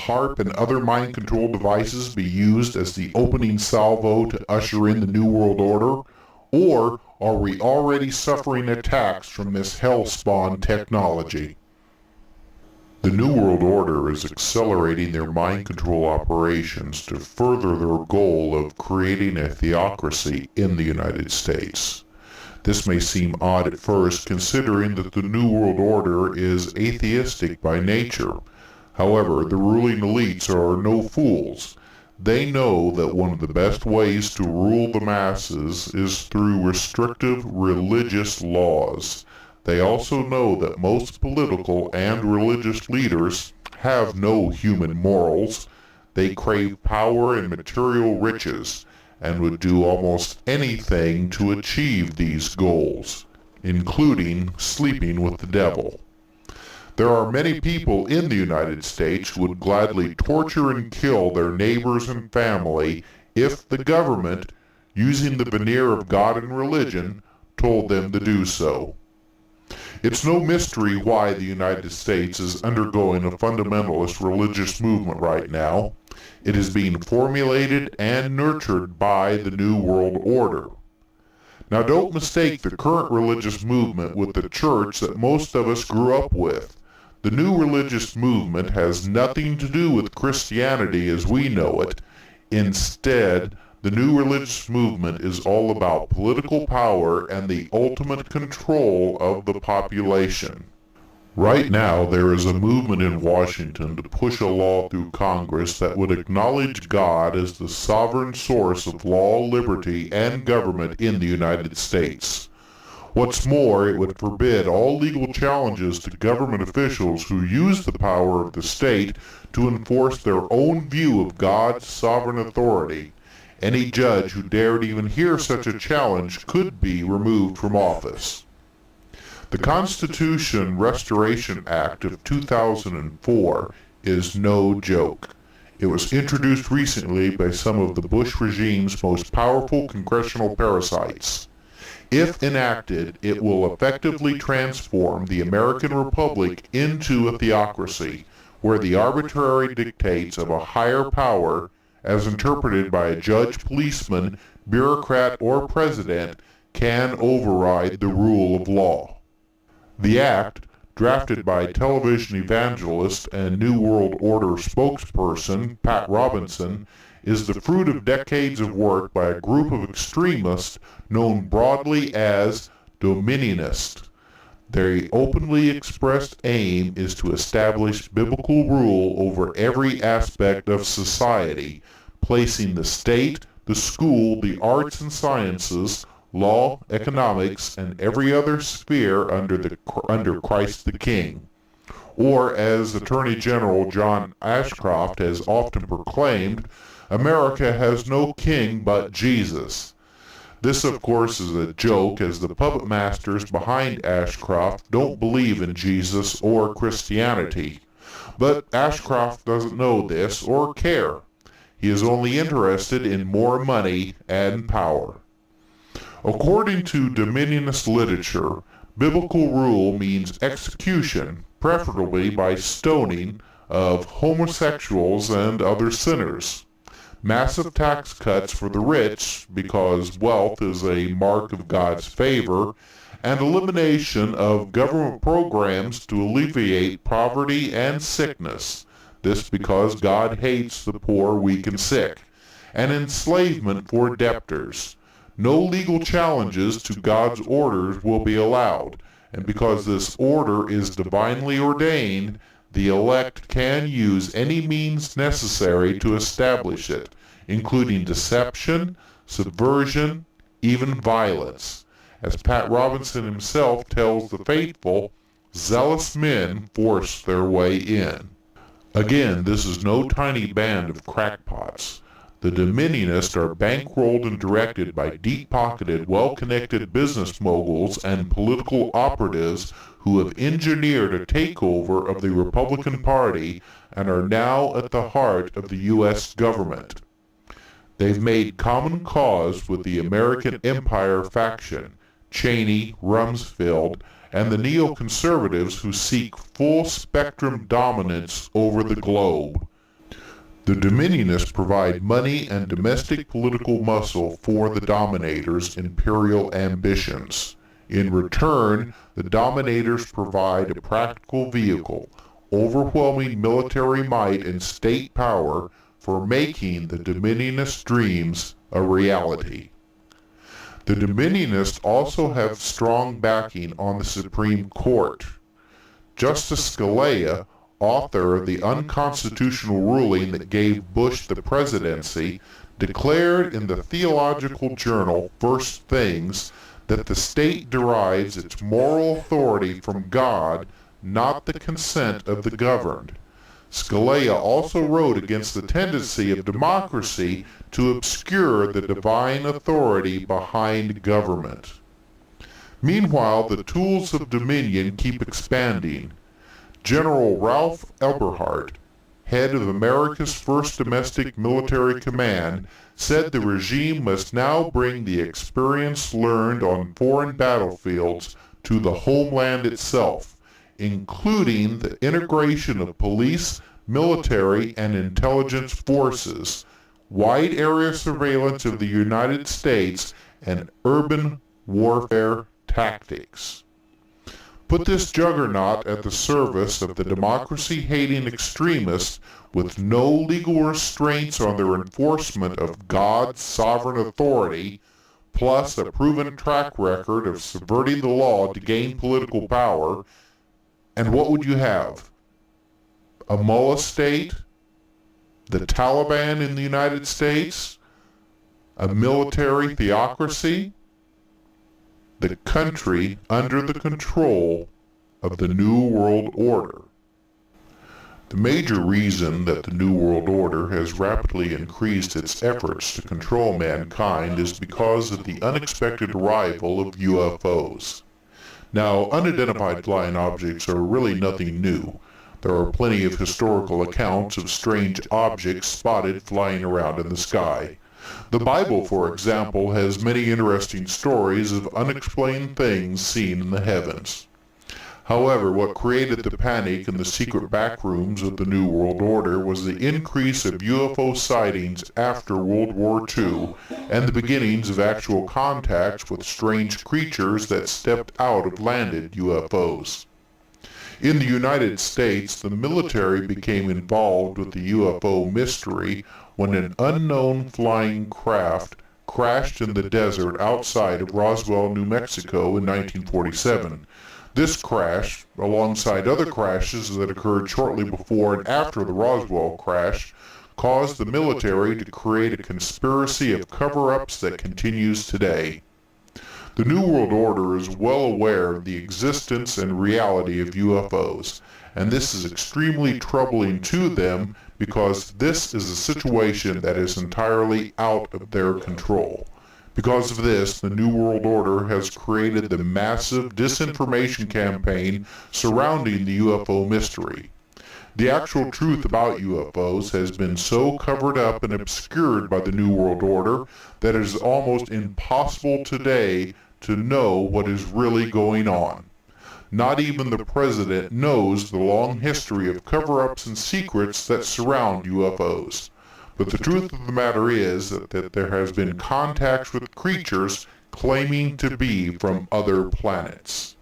HAARP and other mind control devices be used as the opening salvo to usher in the New World Order? Or are we already suffering attacks from this hell-spawn technology? The New World Order is accelerating their mind control operations to further their goal of creating a theocracy in the United States. This may seem odd at first, considering that the New World Order is atheistic by nature. However, the ruling elites are no fools. They know that one of the best ways to rule the masses is through restrictive religious laws. They also know that most political and religious leaders have no human morals. They crave power and material riches, and would do almost anything to achieve these goals, including sleeping with the devil. There are many people in the United States who would gladly torture and kill their neighbors and family if the government, using the veneer of God and religion, told them to do so. It's no mystery why the United States is undergoing a fundamentalist religious movement right now. It is being formulated and nurtured by the New World Order. Now, don't mistake the current religious movement with the church that most of us grew up with. The new religious movement has nothing to do with Christianity as we know it. Instead, the new religious movement is all about political power and the ultimate control of the population. Right now, there is a movement in Washington to push a law through Congress that would acknowledge God as the sovereign source of law, liberty, and government in the United States. What's more, it would forbid all legal challenges to government officials who use the power of the state to enforce their own view of God's sovereign authority. Any judge who dared even hear such a challenge could be removed from office. The Constitution Restoration Act of 2004 is no joke. It was introduced recently by some of the Bush regime's most powerful congressional parasites. If enacted, it will effectively transform the American Republic into a theocracy, where the arbitrary dictates of a higher power, as interpreted by a judge, policeman, bureaucrat, or president, can override the rule of law. The act, drafted by television evangelist and New World Order spokesperson Pat Robertson, is the fruit of decades of work by a group of extremists known broadly as dominionists. Their openly expressed aim is to establish biblical rule over every aspect of society, placing the state, the school, the arts and sciences, law, economics, and every other sphere under Christ the King. Or, as Attorney General John Ashcroft has often proclaimed, America has no king but Jesus. This, of course, is a joke, as the puppet masters behind Ashcroft don't believe in Jesus or Christianity. But Ashcroft doesn't know this or care. He is only interested in more money and power. According to dominionist literature, biblical rule means execution, preferably by stoning, of homosexuals and other sinners. Massive tax cuts for the rich, because wealth is a mark of God's favor, and elimination of government programs to alleviate poverty and sickness. This because God hates the poor, weak, and sick. And enslavement for debtors. No legal challenges to God's orders will be allowed, and because this order is divinely ordained, the elect can use any means necessary to establish it, including deception, subversion, even violence. As Pat Robertson himself tells the faithful, zealous men force their way in. Again, this is no tiny band of crackpots. The dominionists are bankrolled and directed by deep-pocketed, well-connected business moguls and political operatives who have engineered a takeover of the Republican Party and are now at the heart of the U.S. government. They've made common cause with the American Empire faction, Cheney, Rumsfeld, and the neoconservatives who seek full-spectrum dominance over the globe. The Dominionists provide money and domestic political muscle for the Dominators' imperial ambitions. In return, the Dominators provide a practical vehicle, overwhelming military might and state power for making the Dominionist dreams a reality. The Dominionists also have strong backing on the Supreme Court. Justice Scalia, author of the unconstitutional ruling that gave Bush the presidency, declared in the theological journal First Things that the state derives its moral authority from God, not the consent of the governed. Scalia also wrote against the tendency of democracy to obscure the divine authority behind government. Meanwhile, the tools of dominion keep expanding. General Ralph Eberhart, head of America's first domestic military command, said the regime must now bring the experience learned on foreign battlefields to the homeland itself, including the integration of police, military, and intelligence forces, wide area surveillance of the United States, and urban warfare tactics. Put this juggernaut at the service of the democracy-hating extremists with no legal restraints on their enforcement of God's sovereign authority, plus a proven track record of subverting the law to gain political power, and what would you have? A mullah state? The Taliban in the United States? A military theocracy? The country under the control of the New World Order. The major reason that the New World Order has rapidly increased its efforts to control mankind is because of the unexpected arrival of UFOs. Now, unidentified flying objects are really nothing new. There are plenty of historical accounts of strange objects spotted flying around in the sky. The Bible, for example, has many interesting stories of unexplained things seen in the heavens. However, what created the panic in the secret backrooms of the New World Order was the increase of UFO sightings after World War II and the beginnings of actual contacts with strange creatures that stepped out of landed UFOs. In the United States, the military became involved with the UFO mystery when an unknown flying craft crashed in the desert outside of Roswell, New Mexico in 1947. This crash, alongside other crashes that occurred shortly before and after the Roswell crash, caused the military to create a conspiracy of cover-ups that continues today. The New World Order is well aware of the existence and reality of UFOs, and this is extremely troubling to them because this is a situation that is entirely out of their control. Because of this, the New World Order has created the massive disinformation campaign surrounding the UFO mystery. The actual truth about UFOs has been so covered up and obscured by the New World Order that it is almost impossible today to know what is really going on. Not even the president knows the long history of cover-ups and secrets that surround UFOs. But the truth of the matter is that there has been contacts with creatures claiming to be from other planets.